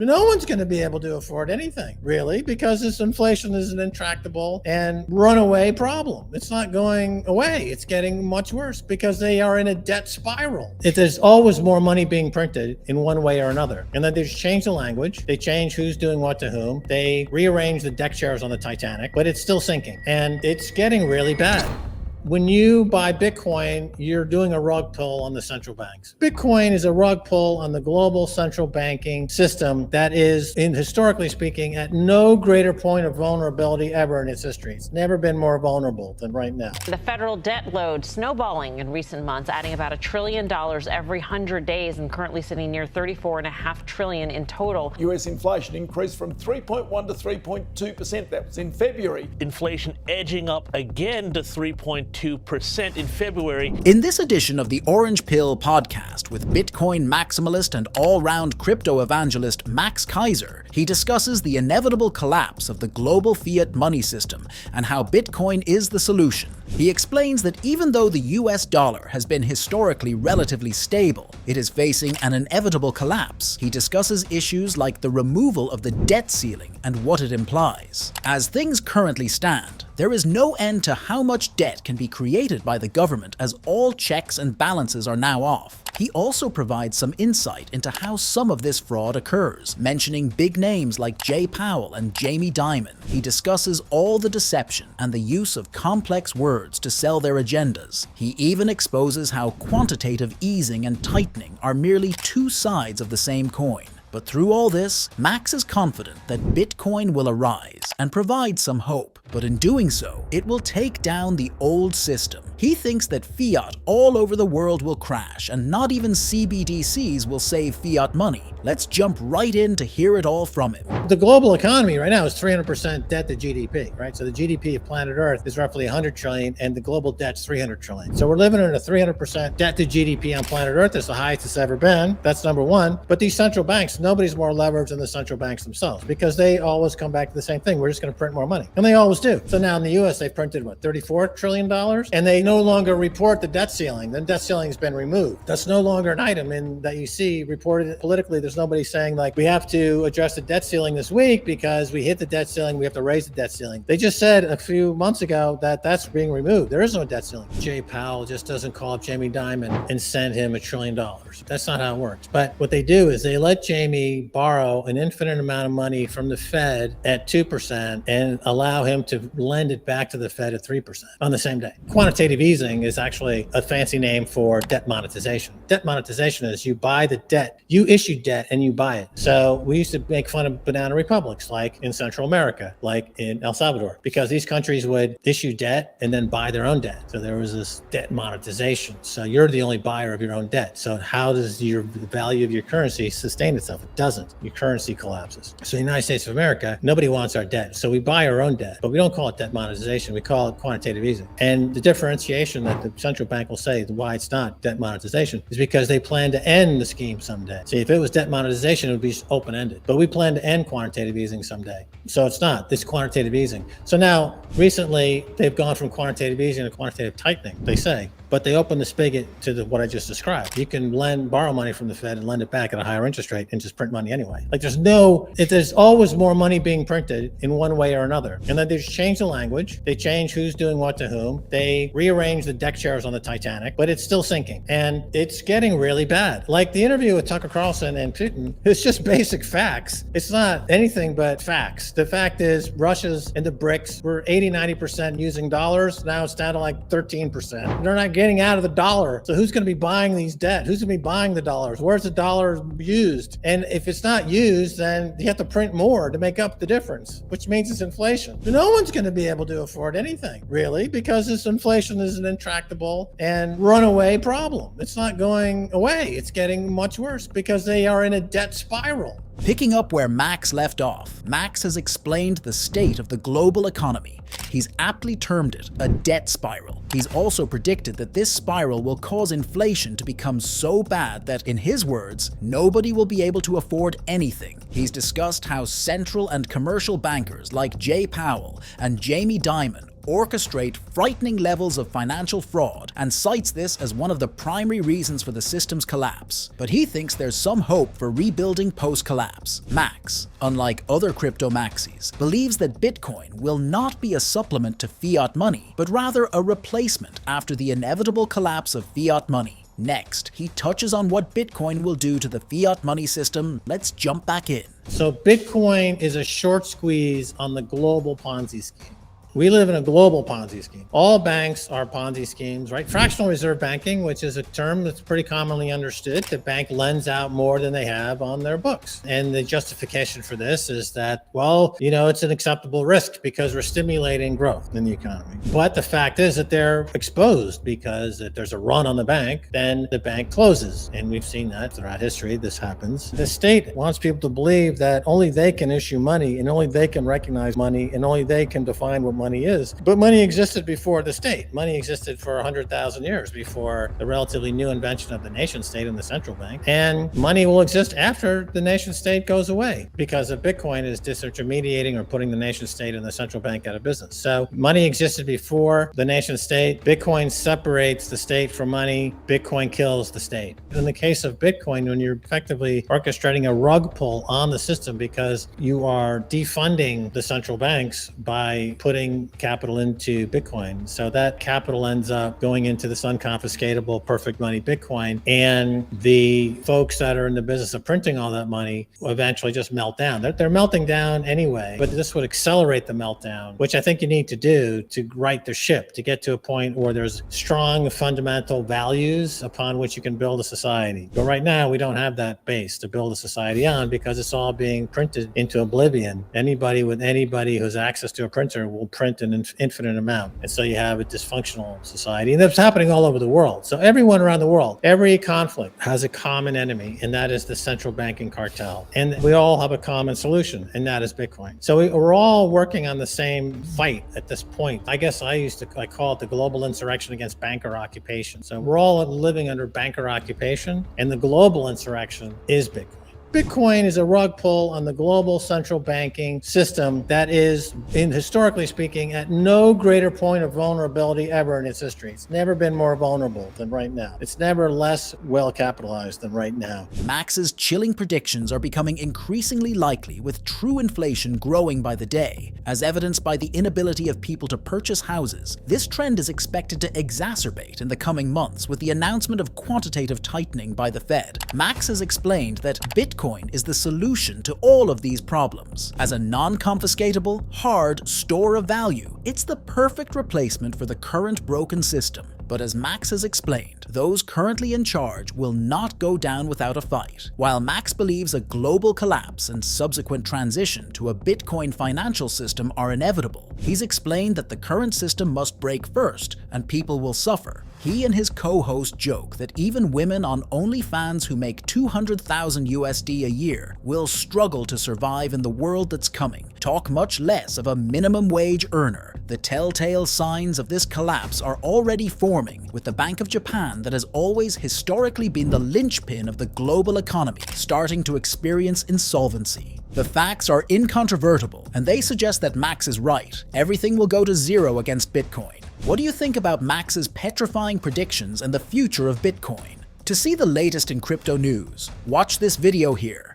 No one's going to be able to afford anything, really, because this inflation is an intractable and runaway problem. It's not going away. It's getting much worse because they are in a debt spiral. There's always more money being printed in one way or another. And then they just change the language. They change who's doing what to whom. They rearrange the deck chairs on the Titanic, but it's still sinking. And it's getting really bad. When you buy Bitcoin, you're doing a rug pull on the central banks. Bitcoin is a rug pull on the global central banking system that is, historically speaking, at no greater point of vulnerability ever in its history. It's never been more vulnerable than right now. The federal debt load snowballing in recent months, adding about $1 trillion every 100 days and currently sitting near $34.5 trillion in total. US inflation increased from 3.1 to 3.2%. That was in February. Inflation edging up again to 3.2% in February. In this edition of the Orange Pill podcast with Bitcoin maximalist and all-round crypto evangelist Max Keiser, he discusses the inevitable collapse of the global fiat money system and how Bitcoin is the solution. He explains that even though the US dollar has been historically relatively stable, it is facing an inevitable collapse. He discusses issues like the removal of the debt ceiling and what it implies. As things currently stand, there is no end to how much debt can be created by the government as all checks and balances are now off. He also provides some insight into how some of this fraud occurs, mentioning big names like Jay Powell and Jamie Dimon. He discusses all the deception and the use of complex words to sell their agendas. He even exposes how quantitative easing and tightening are merely two sides of the same coin. But through all this, Max is confident that Bitcoin will arise and provide some hope. But in doing so, it will take down the old system. He thinks that fiat all over the world will crash and not even CBDCs will save fiat money. Let's jump right in to hear it all from him. The global economy right now is 300% debt to GDP, right? So the GDP of planet Earth is roughly 100 trillion and the global debt's 300 trillion. So we're living in a 300% debt to GDP on planet Earth. It's the highest it's ever been. That's number one. But these central banks, nobody's more leveraged than the central banks themselves because they always come back to the same thing. We're just going to print more money. And they always do. So now in the US, they've printed what, $34 trillion? And they no longer report the debt ceiling. The debt ceiling has been removed. That's no longer an item in that you see reported politically. There's nobody saying like, we have to address the debt ceiling this week because we hit the debt ceiling. We have to raise the debt ceiling. They just said a few months ago that that's being removed. There is no debt ceiling. Jay Powell just doesn't call up Jamie Dimon and send him $1 trillion. That's not how it works. But what they do is they let Jamie borrow an infinite amount of money from the Fed at 2% and allow him to lend it back to the Fed at 3% on the same day. Quantitative easing is actually a fancy name for debt monetization. Debt monetization is you buy the debt, you issue debt and you buy it. So we used to make fun of banana republics like in Central America, like in El Salvador, because these countries would issue debt and then buy their own debt. So there was this debt monetization. So you're the only buyer of your own debt. So how does the value of your currency sustain itself? It doesn't. Your currency collapses. So the United States of America, nobody wants our debt. So we buy our own debt, but we don't call it debt monetization. We call it quantitative easing. And the differentiation that the central bank will say why it's not debt monetization is because they plan to end the scheme someday. See, if it was debt monetization, it would be open-ended. But we plan to end quantitative easing someday. So it's not. It's quantitative easing. So now, recently, they've gone from quantitative easing to quantitative tightening, they say. But they open the spigot to what I just described. You can borrow money from the Fed and lend it back at a higher interest rate and just print money anyway. Like there's always more money being printed in one way or another. And then they just change the language. They change who's doing what to whom. They rearrange the deck chairs on the Titanic, but it's still sinking. And it's getting really bad. Like the interview with Tucker Carlson and Putin, it's just basic facts. It's not anything but facts. The fact is Russia's and the BRICS were 80-90% using dollars. Now it's down to like 13%. They're not getting out of the dollar. So who's going to be buying these debt? Who's going to be buying the dollars? Where's the dollar used? And if it's not used, then you have to print more to make up the difference, which means it's inflation. No one's going to be able to afford anything, really, because this inflation is an intractable and runaway problem. It's not going away. It's getting much worse because they are in a debt spiral. Picking up where Max left off, Max has explained the state of the global economy. He's aptly termed it a debt spiral. He's also predicted that this spiral will cause inflation to become so bad that, in his words, nobody will be able to afford anything. He's discussed how central and commercial bankers like Jay Powell and Jamie Dimon orchestrate frightening levels of financial fraud and cites this as one of the primary reasons for the system's collapse. But he thinks there's some hope for rebuilding post-collapse. Max, unlike other crypto maxis, believes that Bitcoin will not be a supplement to fiat money, but rather a replacement after the inevitable collapse of fiat money. Next, he touches on what Bitcoin will do to the fiat money system. Let's jump back in. So Bitcoin is a short squeeze on the global Ponzi scheme. We live in a global Ponzi scheme. All banks are Ponzi schemes, right? Fractional reserve banking, which is a term that's pretty commonly understood. The bank lends out more than they have on their books. And the justification for this is that, well, it's an acceptable risk because we're stimulating growth in the economy. But the fact is that they're exposed because if there's a run on the bank, then the bank closes. And we've seen that throughout history. This happens. The state wants people to believe that only they can issue money and only they can recognize money and only they can define what money is. But money existed before the state. Money existed for 100,000 years before the relatively new invention of the nation state and the central bank. And money will exist after the nation state goes away because of Bitcoin is disintermediating or putting the nation state and the central bank out of business. So money existed before the nation state. Bitcoin separates the state from money. Bitcoin kills the state. In the case of Bitcoin, when you're effectively orchestrating a rug pull on the system because you are defunding the central banks by putting capital into Bitcoin. So that capital ends up going into this unconfiscatable perfect money Bitcoin. And the folks that are in the business of printing all that money will eventually just melt down. They're melting down anyway, but this would accelerate the meltdown, which I think you need to do to right the ship, to get to a point where there's strong fundamental values upon which you can build a society. But right now, we don't have that base to build a society on because it's all being printed into oblivion. Anybody who's access to a printer will print an infinite amount. And so you have a dysfunctional society. And that's happening all over the world. So everyone around the world, every conflict has a common enemy, and that is the central banking cartel. And we all have a common solution, and that is Bitcoin. So we're all working on the same fight at this point. I guess I call it the global insurrection against banker occupation. So we're all living under banker occupation, and the global insurrection is Bitcoin. Bitcoin is a rug pull on the global central banking system that is, historically speaking, at no greater point of vulnerability ever in its history. It's never been more vulnerable than right now. It's never less well capitalized than right now. Max's chilling predictions are becoming increasingly likely, with true inflation growing by the day. As evidenced by the inability of people to purchase houses, this trend is expected to exacerbate in the coming months with the announcement of quantitative tightening by the Fed. Max has explained that Bitcoin is the solution to all of these problems. As a non-confiscatable, hard store of value, it's the perfect replacement for the current broken system. But as Max has explained, those currently in charge will not go down without a fight. While Max believes a global collapse and subsequent transition to a Bitcoin financial system are inevitable, he's explained that the current system must break first and people will suffer. He and his co-host joke that even women on OnlyFans who make $200,000 USD a year will struggle to survive in the world that's coming. Talk much less of a minimum wage earner. The telltale signs of this collapse are already forming, with the Bank of Japan that has always historically been the linchpin of the global economy starting to experience insolvency. The facts are incontrovertible, and they suggest that Max is right. Everything will go to zero against Bitcoin. What do you think about Max's petrifying predictions and the future of Bitcoin? To see the latest in crypto news, watch this video here.